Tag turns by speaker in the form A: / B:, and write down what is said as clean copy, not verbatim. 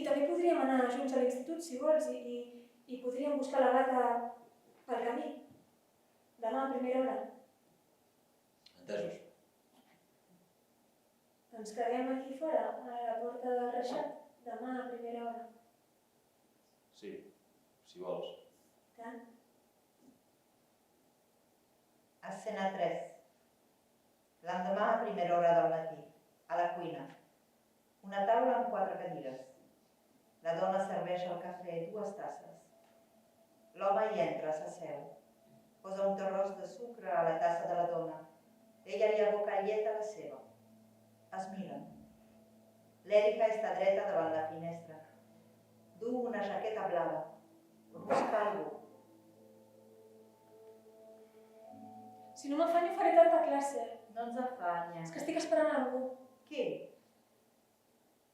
A: també podríem anar junts a l'institut, si vols, i podríem buscar la gata pel camí. Demà a primera hora.
B: Entesos.
A: Ens quedem aquí fora, a la porta del Reixat, demà a primera hora.
B: Sí, si vols.
A: Tant.
C: Escena 3. L'endemà a primera hora del matí, a la cuina. Una taula amb 4 cadires. La dona serveix el cafè 2 tasses. L'home hi entra, s'asseu. Posa un terròs de sucre a la tassa de la dona. Ella li aboca llet a la seva. Es miren. L'Èrica està dreta davant la finestra. Du una jaqueta blava. Busca algú.
A: Si no m'afanyo faré tanta classe.
C: No ens afanya.
A: És que estic esperant algú.
C: Qui?